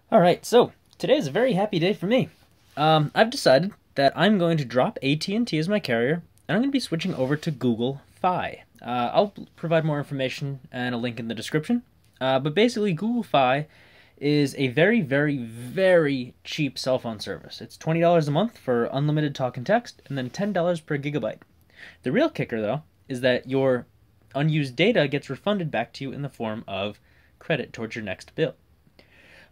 Alright, so today is a very happy day for me. I've decided that I'm going to drop AT&T as my carrier, and I'm going to be switching over to Google Fi. I'll provide more information and a link in the description. But basically, Google Fi is a very, very, very cheap cell phone service. It's $20 a month for unlimited talk and text, and then $10 per gigabyte. The real kicker, though, is that your unused data gets refunded back to you in the form of credit towards your next bill.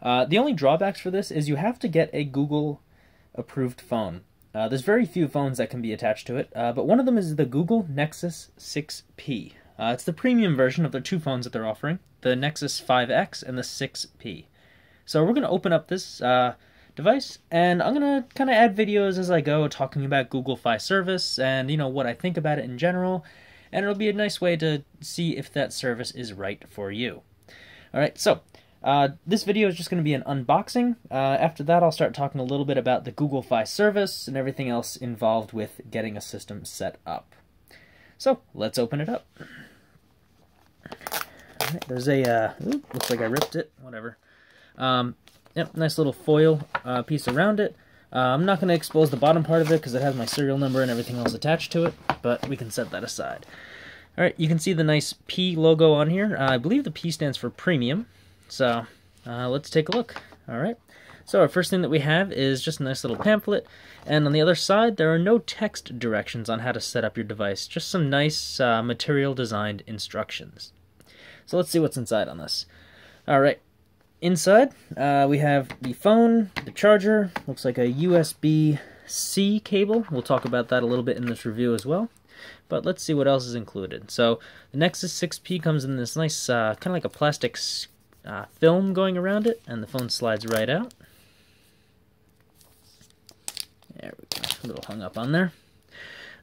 The only drawbacks for this is you have to get a Google-approved phone. There's very few phones that can be attached to it, but one of them is the Google Nexus 6P. It's the premium version of the two phones that they're offering, the Nexus 5X and the 6P. So we're going to open up this device, and I'm going to kind of add videos as I go, talking about Google Fi service and, what I think about it in general, and it'll be a nice way to see if that service is right for you. Alright, so this video is just going to be an unboxing. After that, I'll start talking a little bit about the Google Fi service and everything else involved with getting a system set up. So, let's open it up. Alright, there's a, looks like I ripped it, whatever. Yep, nice little foil piece around it. I'm not going to expose the bottom part of it because it has my serial number and everything else attached to it, but we can set that aside. Alright, you can see the nice P logo on here. I believe the P stands for premium. So, let's take a look. Alright, so our first thing that we have is just a nice little pamphlet, and on the other side there are no text directions on how to set up your device, just some nice material designed instructions. So let's see what's inside on this. Alright, inside we have the phone, the charger, looks like a USB-C cable. We'll talk about that a little bit in this review as well. But let's see what else is included. So the Nexus 6P comes in this nice kind of like a plastic film going around it, and the phone slides right out. There we go, a little hung up on there.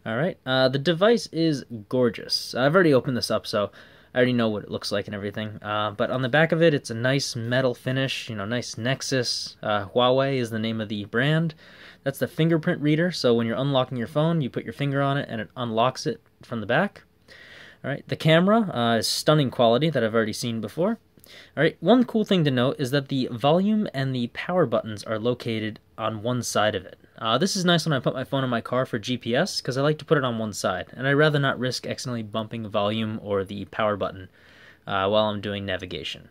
Alright, the device is gorgeous. I've already opened this up, so I already know what it looks like and everything. But on the back of it, it's a nice metal finish, nice Nexus. Huawei is the name of the brand. That's the fingerprint reader, so when you're unlocking your phone, you put your finger on it and it unlocks it from the back. Alright, the camera is stunning quality that I've already seen before. Alright, one cool thing to note is that the volume and the power buttons are located on one side of it. This is nice when I put my phone in my car for GPS, because I like to put it on one side, and I'd rather not risk accidentally bumping the volume or the power button while I'm doing navigation.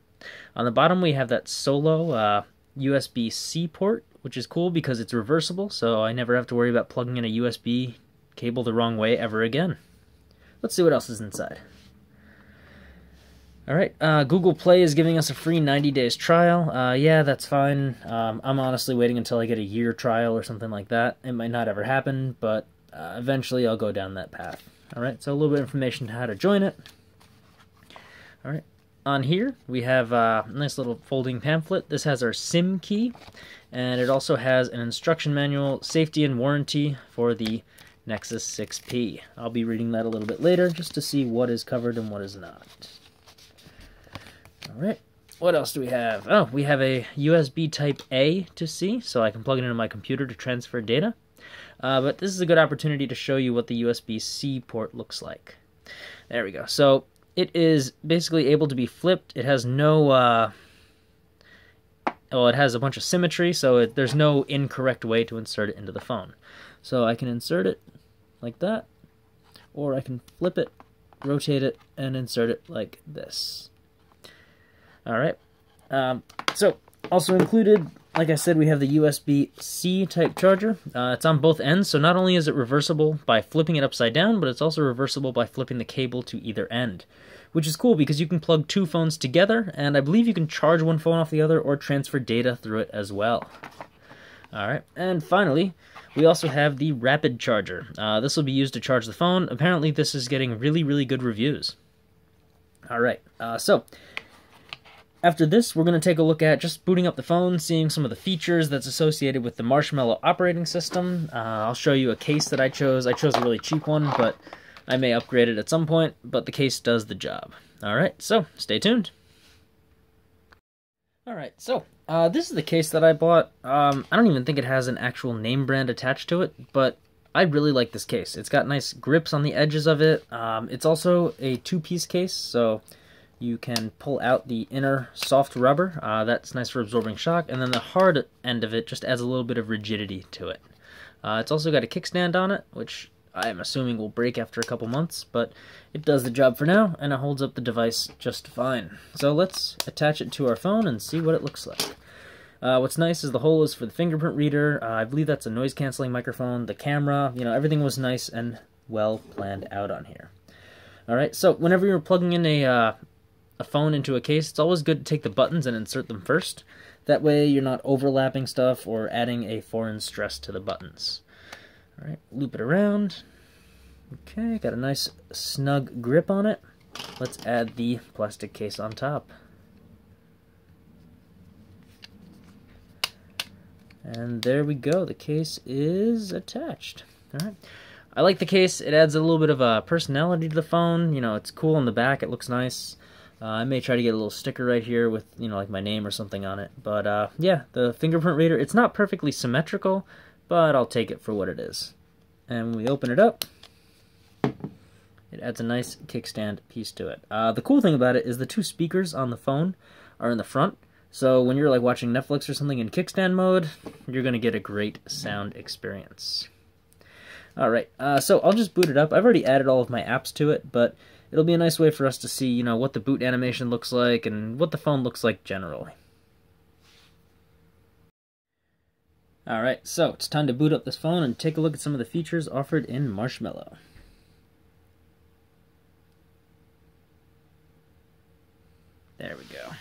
On the bottom we have that solo USB-C port, which is cool because it's reversible, so I never have to worry about plugging in a USB cable the wrong way ever again. Let's see what else is inside. Alright, Google Play is giving us a free 90 days trial. Yeah, that's fine. I'm honestly waiting until I get a year trial or something like that. It might not ever happen, but eventually I'll go down that path. Alright, so a little bit of information on how to join it. Alright, on here we have a nice little folding pamphlet. This has our SIM key, and it also has an instruction manual, safety and warranty for the Nexus 6P. I'll be reading that a little bit later just to see what is covered and what is not. Alright, what else do we have? Oh, we have a USB Type-A to C, so I can plug it into my computer to transfer data. But this is a good opportunity to show you what the USB-C port looks like. There we go. So it is basically able to be flipped. It has no, it has a bunch of symmetry, so there's no incorrect way to insert it into the phone. So I can insert it like that, or I can flip it, rotate it, and insert it like this. Alright, so also included, like I said, we have the USB-C type charger. It's on both ends, so not only is it reversible by flipping it upside down, but it's also reversible by flipping the cable to either end. Which is cool because you can plug two phones together, and I believe you can charge one phone off the other or transfer data through it as well. Alright, and finally, we also have the rapid charger. This will be used to charge the phone. Apparently this is getting really, really good reviews. Alright, so after this, we're going to take a look at just booting up the phone, seeing some of the features that's associated with the Marshmallow operating system. I'll show you a case that I chose. I chose a really cheap one, but I may upgrade it at some point, but the case does the job. Alright, so stay tuned. Alright, so this is the case that I bought. I don't even think it has an actual name brand attached to it, but I really like this case. It's got nice grips on the edges of it. It's also a two-piece case, so you can pull out the inner soft rubber. That's nice for absorbing shock, and then the hard end of it just adds a little bit of rigidity to it. It's also got a kickstand on it, which I'm assuming will break after a couple months, but it does the job for now, and it holds up the device just fine. So let's attach it to our phone and see what it looks like. What's nice is the hole is for the fingerprint reader. I believe that's a noise-canceling microphone. The camera, everything was nice and well planned out on here. Alright, so whenever you're plugging in a phone into a case, it's always good to take the buttons and insert them first. That way you're not overlapping stuff or adding a foreign stress to the buttons. Alright, loop it around. Okay, got a nice snug grip on it. Let's add the plastic case on top. And there we go, the case is attached. Alright, I like the case. It adds a little bit of a personality to the phone. It's cool on the back, it looks nice. I may try to get a little sticker right here with, like my name or something on it. But yeah, the fingerprint reader, it's not perfectly symmetrical, but I'll take it for what it is. And when we open it up, it adds a nice kickstand piece to it. The cool thing about it is the two speakers on the phone are in the front. So when you're like watching Netflix or something in kickstand mode, you're going to get a great sound experience. Alright, so I'll just boot it up. I've already added all of my apps to it, but it'll be a nice way for us to see, what the boot animation looks like and what the phone looks like generally. Alright, so it's time to boot up this phone and take a look at some of the features offered in Marshmallow. There we go.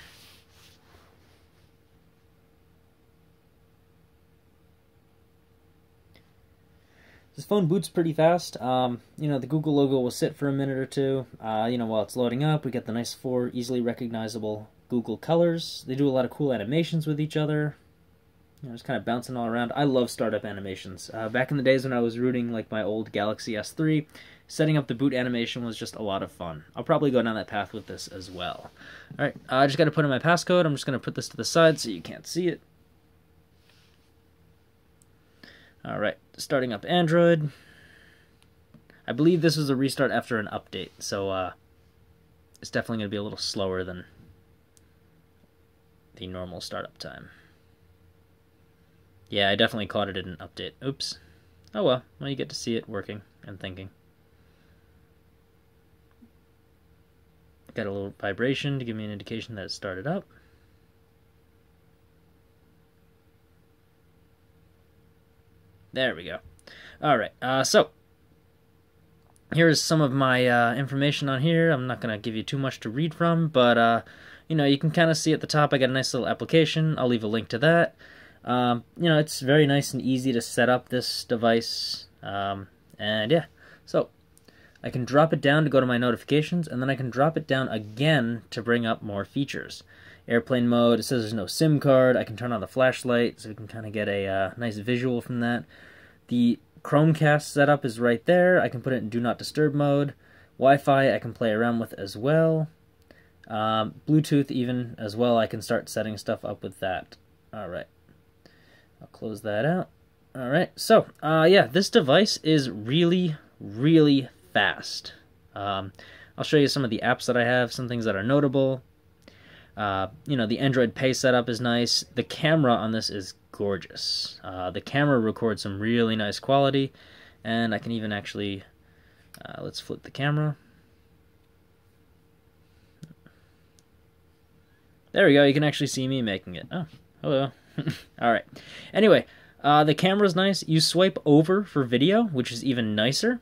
This phone boots pretty fast. The Google logo will sit for a minute or two. While it's loading up, we get the nice 4 easily recognizable Google colors. They do a lot of cool animations with each other. Just kind of bouncing all around. I love startup animations. Back in the days when I was rooting like my old Galaxy S3, setting up the boot animation was just a lot of fun. I'll probably go down that path with this as well. Alright, I just got to put in my passcode. I'm just going to put this to the side so you can't see it. Alright, starting up Android. I believe this was a restart after an update, so it's definitely going to be a little slower than the normal startup time. Yeah, I definitely caught it in an update. Oops. Oh well, you get to see it working and thinking. Got a little vibration to give me an indication that it started up. There we go. Alright, so here's some of my information on here. I'm not going to give you too much to read from, but you can kind of see at the top I got a nice little application. I'll leave a link to that. It's very nice and easy to set up this device. And yeah, so I can drop it down to go to my notifications, and then I can drop it down again to bring up more features. Airplane mode, it says there's no SIM card. I can turn on the flashlight so we can kind of get a nice visual from that. The Chromecast setup is right there. I can put it in Do Not Disturb mode. Wi-Fi I can play around with as well. Bluetooth even as well. I can start setting stuff up with that. Alright. I'll close that out. Alright, so, yeah, this device is really, really fast. I'll show you some of the apps that I have, some things that are notable. The Android Pay setup is nice. The camera on this is gorgeous. The camera records some really nice quality, and I can even actually, let's flip the camera. There we go, you can actually see me making it. Oh, hello. Alright. Anyway, the camera's nice. You swipe over for video, which is even nicer.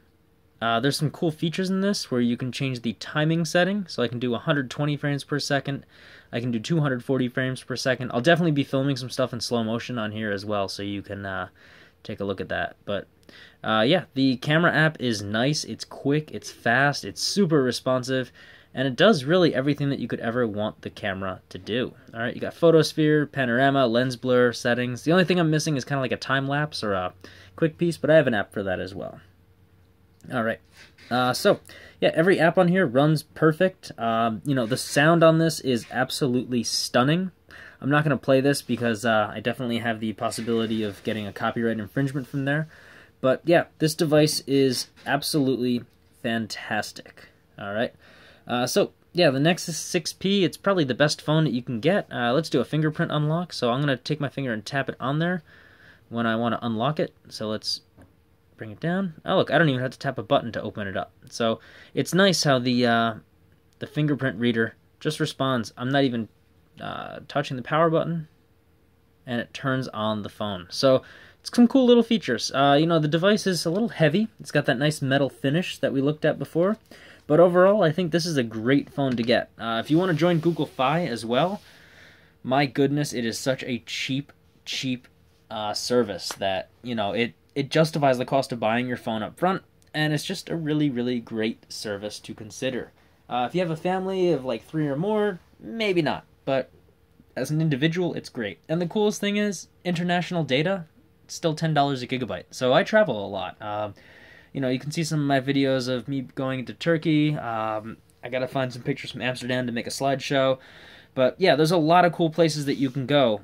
There's some cool features in this where you can change the timing setting. So I can do 120 frames per second. I can do 240 frames per second. I'll definitely be filming some stuff in slow motion on here as well, so you can take a look at that. But yeah, the camera app is nice. It's quick. It's fast. It's super responsive. And it does really everything that you could ever want the camera to do. Alright, you got photosphere, panorama, lens blur, settings. The only thing I'm missing is kind of like a time lapse or a quick piece, but I have an app for that as well. Alright, so, yeah, every app on here runs perfect. The sound on this is absolutely stunning. I'm not going to play this because I definitely have the possibility of getting a copyright infringement from there. But, yeah, this device is absolutely fantastic. Alright. So, yeah, the Nexus 6P, it's probably the best phone that you can get. Let's do a fingerprint unlock. So I'm going to take my finger and tap it on there when I want to unlock it. So let's bring it down. Oh, look, I don't even have to tap a button to open it up. So it's nice how the fingerprint reader just responds. I'm not even touching the power button, and it turns on the phone. So it's some cool little features. You know, the device is a little heavy. It's got that nice metal finish that we looked at before. But overall, I think this is a great phone to get. If you want to join Google Fi as well, my goodness, it is such a cheap service that, you know, it justifies the cost of buying your phone up front, and it's just a really, really great service to consider. If you have a family of like 3 or more, maybe not, but as an individual, it's great. And the coolest thing is, international data, it's still $10 a gigabyte. So I travel a lot. You know, you can see some of my videos of me going to Turkey. I gotta find some pictures from Amsterdam to make a slideshow. But yeah, there's a lot of cool places that you can go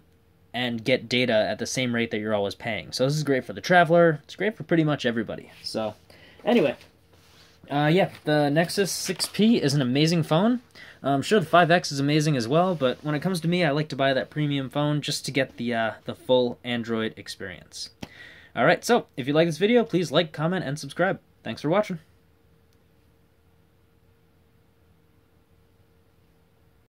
and get data at the same rate that you're always paying. So this is great for the traveler. It's great for pretty much everybody. So anyway, yeah, the Nexus 6P is an amazing phone. I'm sure the 5X is amazing as well, but when it comes to me, I like to buy that premium phone just to get the full Android experience. Alright, so if you like this video, please like, comment, and subscribe. Thanks for watching.